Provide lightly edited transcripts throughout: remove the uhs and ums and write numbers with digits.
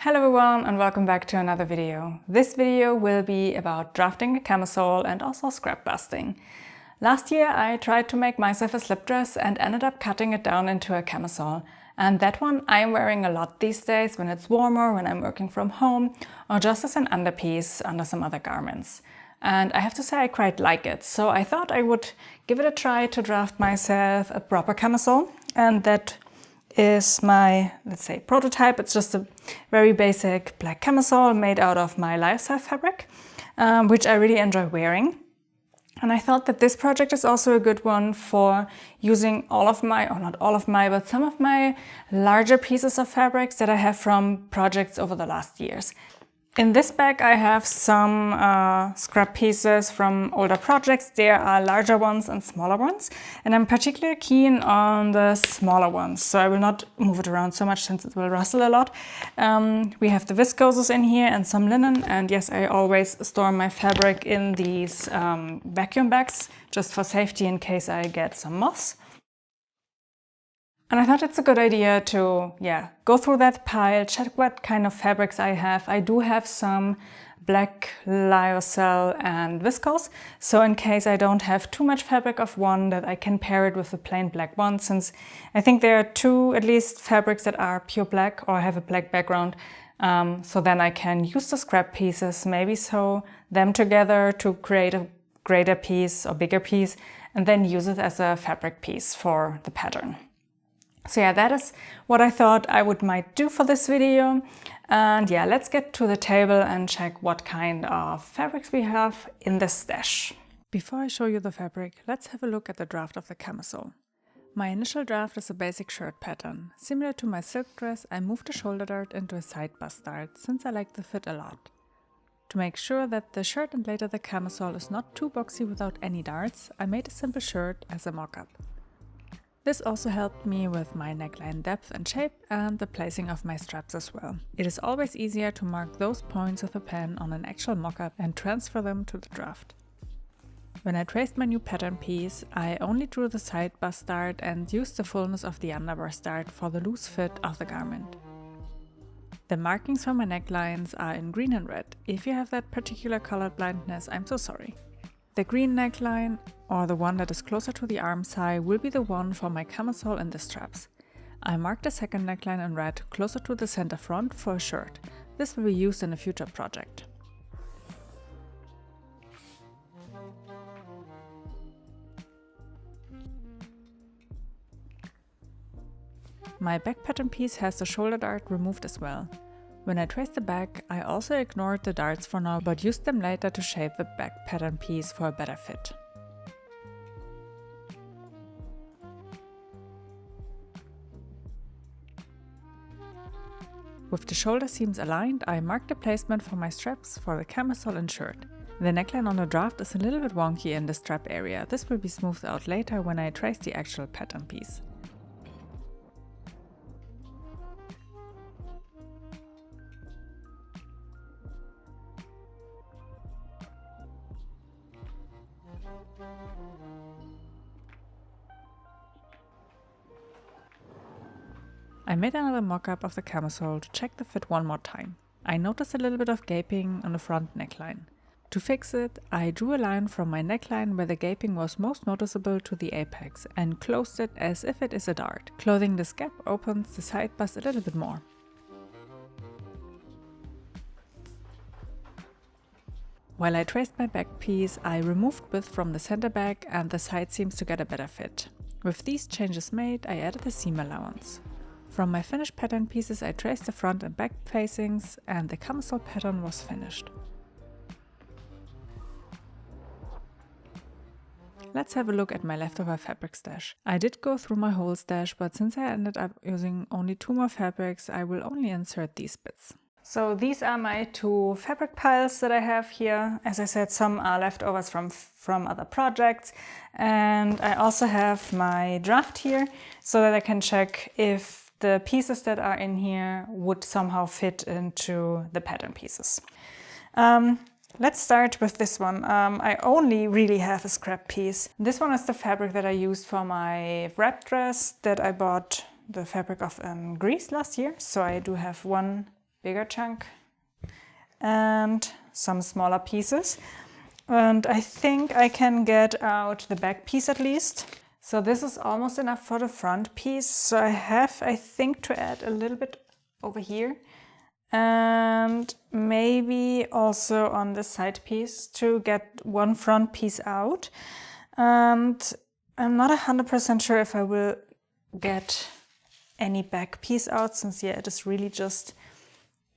Hello everyone and welcome back to another video. This video will be about drafting a camisole and also scrap busting. Last year I tried to make myself a slip dress and ended up cutting it down into a camisole. And that one I'm wearing a lot these days when it's warmer, when I'm working from home, or just as an underpiece under some other garments. And I have to say I quite like it, so I thought I would give it a try to draft myself a proper camisole, and that is my, let's say, prototype. It's just a very basic black camisole made out of my lifestyle fabric, which I really enjoy wearing. And I thought that this project is also a good one for using all of my, or not all of my, but some of my larger pieces of fabrics that I have from projects over the last years. In this bag I have some scrap pieces from older projects. There are larger ones and smaller ones, and I'm particularly keen on the smaller ones, so I will not move it around so much since it will rustle a lot. We have the viscoses in here and some linen, and yes, I always store my fabric in these vacuum bags just for safety in case I get some moths. And I thought it's a good idea to, go through that pile, check what kind of fabrics I have. I do have some black lyocell and viscose, so in case I don't have too much fabric of one, that I can pair it with the plain black one, since I think there are two at least fabrics that are pure black or have a black background. So then I can use the scrap pieces, maybe sew them together to create a greater piece or bigger piece, and then use it as a fabric piece for the pattern. So that is what I thought I might do for this video. And let's get to the table and check what kind of fabrics we have in the stash. Before I show you the fabric, let's have a look at the draft of the camisole. My initial draft is a basic shirt pattern. Similar to my silk dress, I moved the shoulder dart into a side bust dart, since I like the fit a lot. To make sure that the shirt and later the camisole is not too boxy without any darts, I made a simple shirt as a mock-up. This also helped me with my neckline depth and shape and the placing of my straps as well. It is always easier to mark those points with a pen on an actual mock-up and transfer them to the draft. When I traced my new pattern piece, I only drew the side bust dart and used the fullness of the underbust dart for the loose fit of the garment. The markings for my necklines are in green and red. If you have that particular color blindness, I'm so sorry. The green neckline, or the one that is closer to the arm side, will be the one for my camisole and the straps. I marked the second neckline in red closer to the center front for a shirt. This will be used in a future project. My back pattern piece has the shoulder dart removed as well. When I traced the back, I also ignored the darts for now, but used them later to shape the back pattern piece for a better fit. With the shoulder seams aligned, I marked the placement for my straps for the camisole and shirt. The neckline on the draft is a little bit wonky in the strap area. This will be smoothed out later when I trace the actual pattern piece. I made another mock-up of the camisole to check the fit one more time. I noticed a little bit of gaping on the front neckline. To fix it, I drew a line from my neckline where the gaping was most noticeable to the apex and closed it as if it is a dart. Closing this gap opens the side bust a little bit more. While I traced my back piece, I removed width from the center back and the side seams to get a better fit. With these changes made, I added a seam allowance. From my finished pattern pieces, I traced the front and back facings, and the camisole pattern was finished. Let's have a look at my leftover fabric stash. I did go through my whole stash, but since I ended up using only 2 more fabrics, I will only insert these bits. So these are my 2 fabric piles that I have here. As I said, some are leftovers from other projects. And I also have my draft here so that I can check if the pieces that are in here would somehow fit into the pattern pieces. Let's start with this one. I only really have a scrap piece. This one is the fabric that I used for my wrap dress that I bought the fabric of in Greece last year. So I do have one bigger chunk and some smaller pieces. And I think I can get out the back piece at least. So this is almost enough for the front piece. So I have, I think, to add a little bit over here. And maybe also on the side piece to get one front piece out. And I'm not 100% sure if I will get any back piece out, since yeah, it is really just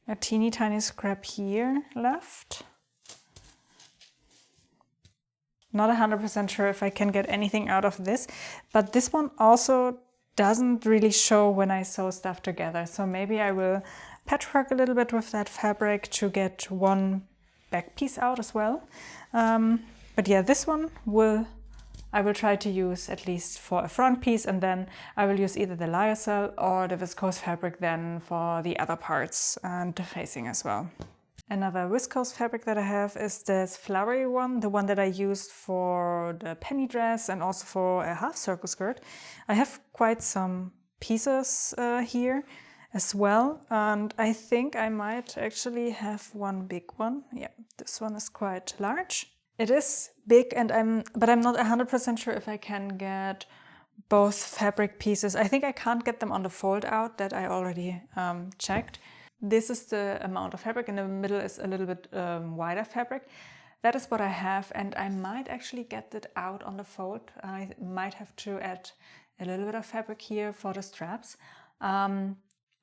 a teeny tiny scrap here left. Not 100% sure if I can get anything out of this, but this one also doesn't really show when I sew stuff together. So maybe I will patchwork a little bit with that fabric to get one back piece out as well. But yeah, this one I will try to use at least for a front piece, and then I will use either the lyocell or the viscose fabric then for the other parts and the facing as well. Another viscose fabric that I have is this flowery one, the one that I used for the penny dress and also for a half circle skirt. I have quite some pieces here as well, and I think I might actually have one big one. Yeah, this one is quite large. It is big, but I'm not 100% sure if I can get both fabric pieces. I think I can't get them on the fold out, that I already checked. This is the amount of fabric. In the middle is a little bit wider fabric. That is what I have, and I might actually get it out on the fold. I might have to add a little bit of fabric here for the straps, and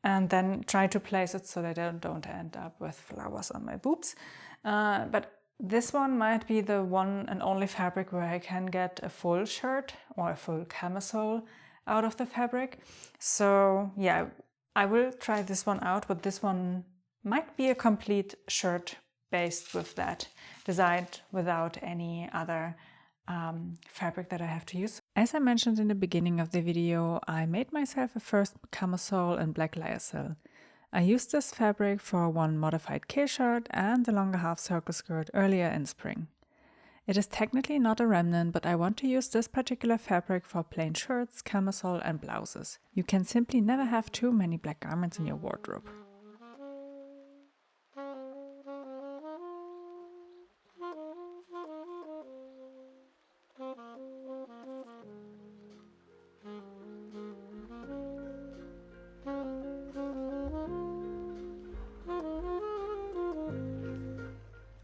then try to place it so that I don't end up with flowers on my boobs. But this one might be the one and only fabric where I can get a full shirt or a full camisole out of the fabric. So yeah, I will try this one out, but this one might be a complete shirt based with that, designed without any other fabric that I have to use. As I mentioned in the beginning of the video, I made myself a first camisole in black lyocell. I used this fabric for one modified K-shirt and the longer half circle skirt earlier in spring. It is technically not a remnant, but I want to use this particular fabric for plain shirts, camisole and blouses. You can simply never have too many black garments in your wardrobe.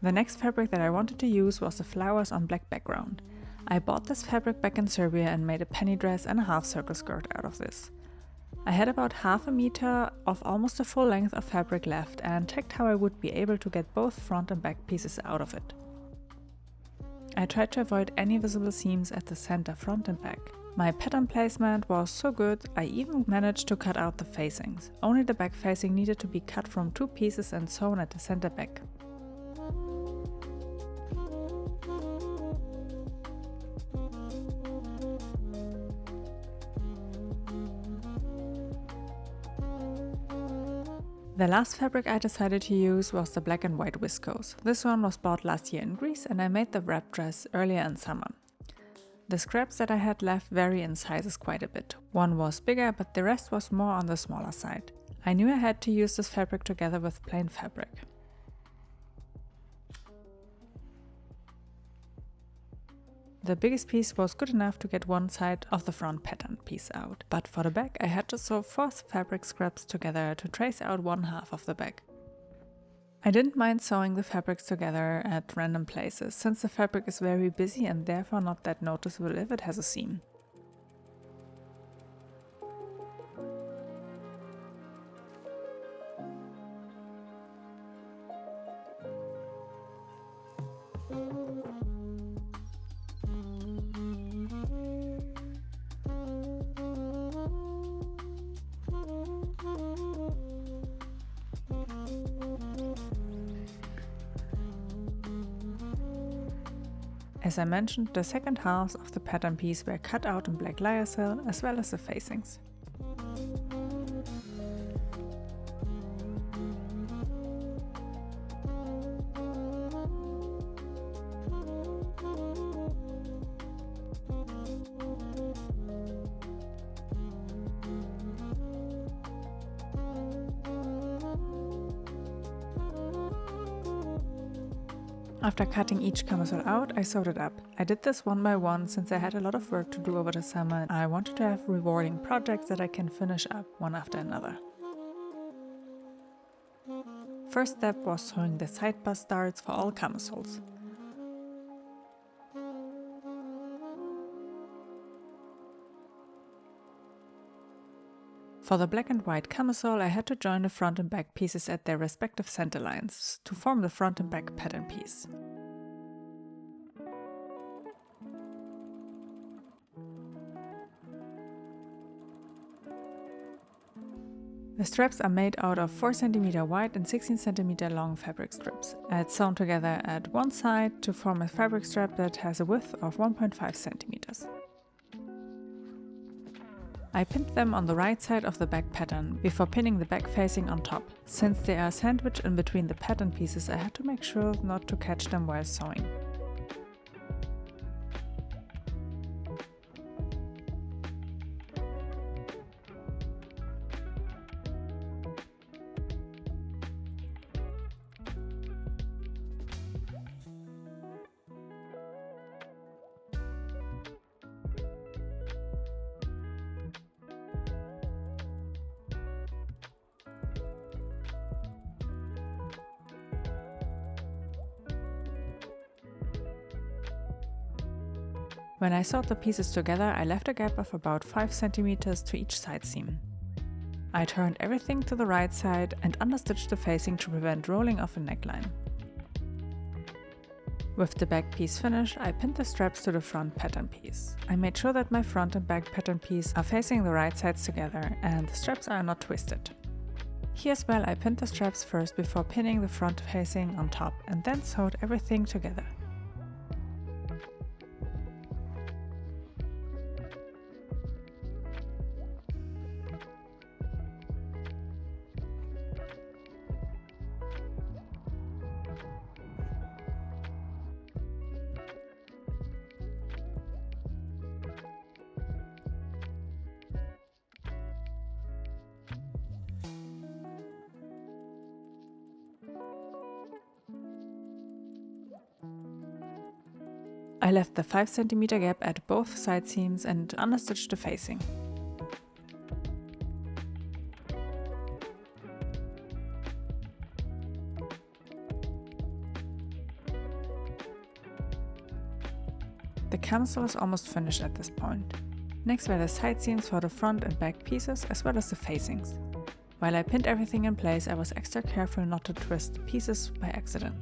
The next fabric that I wanted to use was the flowers on black background. I bought this fabric back in Serbia and made a penny dress and a half circle skirt out of this. I had about half a meter of almost a full length of fabric left and checked how I would be able to get both front and back pieces out of it. I tried to avoid any visible seams at the center, front and back. My pattern placement was so good, I even managed to cut out the facings. Only the back facing needed to be cut from 2 pieces and sewn at the center back. The last fabric I decided to use was the black and white viscose. This one was bought last year in Greece and I made the wrap dress earlier in summer. The scraps that I had left vary in sizes quite a bit. One was bigger, but the rest was more on the smaller side. I knew I had to use this fabric together with plain fabric. The biggest piece was good enough to get one side of the front pattern piece out, but for the back I had to sew 4 fabric scraps together to trace out one half of the back. I didn't mind sewing the fabrics together at random places, since the fabric is very busy and therefore not that noticeable if it has a seam. As I mentioned, the second halves of the pattern piece were cut out in black lyocell as well as the facings. After cutting each camisole out, I sewed it up. I did this one by one since I had a lot of work to do over the summer and I wanted to have rewarding projects that I can finish up one after another. First step was sewing the side bust darts for all camisoles. For the black and white camisole, I had to join the front and back pieces at their respective center lines to form the front and back pattern piece. The straps are made out of 4 cm wide and 16 cm long fabric strips. I had sewn together at one side to form a fabric strap that has a width of 1.5 cm. I pinned them on the right side of the back pattern before pinning the back facing on top. Since they are sandwiched in between the pattern pieces, I had to make sure not to catch them while sewing. When I sewed the pieces together, I left a gap of about 5 cm to each side seam. I turned everything to the right side and understitched the facing to prevent rolling of the neckline. With the back piece finished, I pinned the straps to the front pattern piece. I made sure that my front and back pattern piece are facing the right sides together and the straps are not twisted. Here as well, I pinned the straps first before pinning the front facing on top and then sewed everything together. I left the 5 cm gap at both side seams and understitched the facing. The camisole is almost finished at this point. Next were the side seams for the front and back pieces as well as the facings. While I pinned everything in place, I was extra careful not to twist the pieces by accident.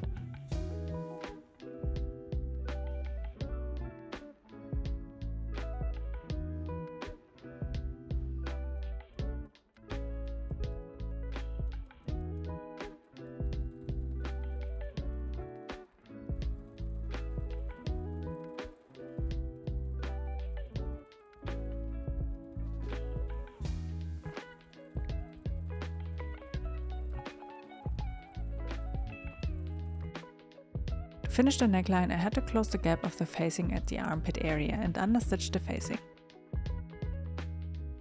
To finish the neckline, I had to close the gap of the facing at the armpit area and understitch the facing.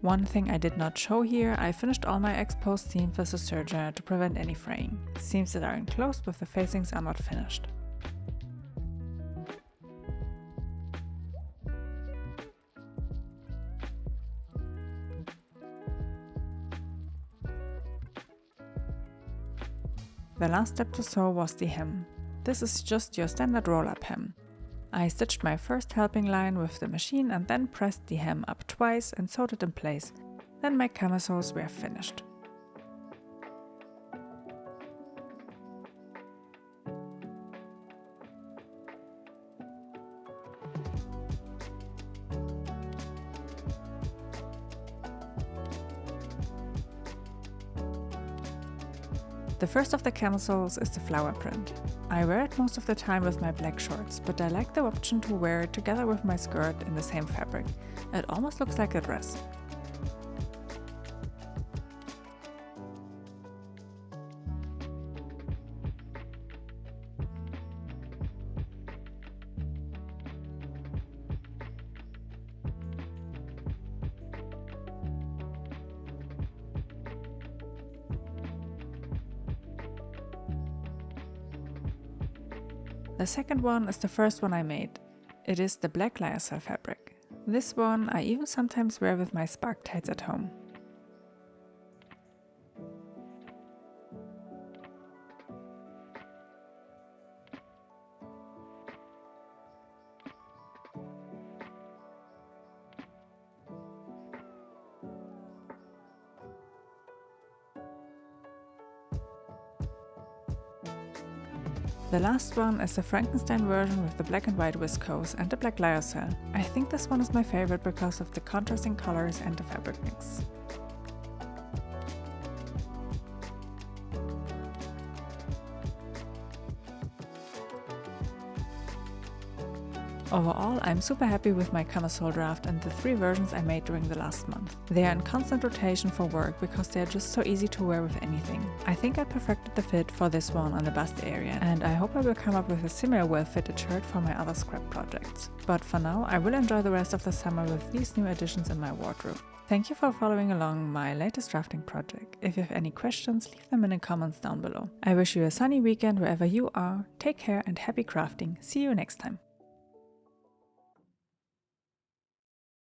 One thing I did not show here, I finished all my exposed seams with a serger to prevent any fraying. Seams that are enclosed with the facings are not finished. The last step to sew was the hem. This is just your standard roll-up hem. I stitched my first helping line with the machine and then pressed the hem up twice and sewed it in place. Then my camisoles were finished. The first of the camisoles is the flower print. I wear it most of the time with my black shorts, but I like the option to wear it together with my skirt in the same fabric. It almost looks like a dress. The second one is the first one I made. It is the black lyocell fabric. This one I even sometimes wear with my spark tights at home. The last one is the Frankenstein version with the black and white viscose and the black lyocell. I think this one is my favorite because of the contrasting colors and the fabric mix. Overall, I'm super happy with my camisole draft and the 3 versions I made during the last month. They are in constant rotation for work because they are just so easy to wear with anything. I think I perfected the fit for this one on the bust area, and I hope I will come up with a similar well-fitted shirt for my other scrap projects. But for now, I will enjoy the rest of the summer with these new additions in my wardrobe. Thank you for following along my latest drafting project. If you have any questions, leave them in the comments down below. I wish you a sunny weekend wherever you are. Take care and happy crafting. See you next time.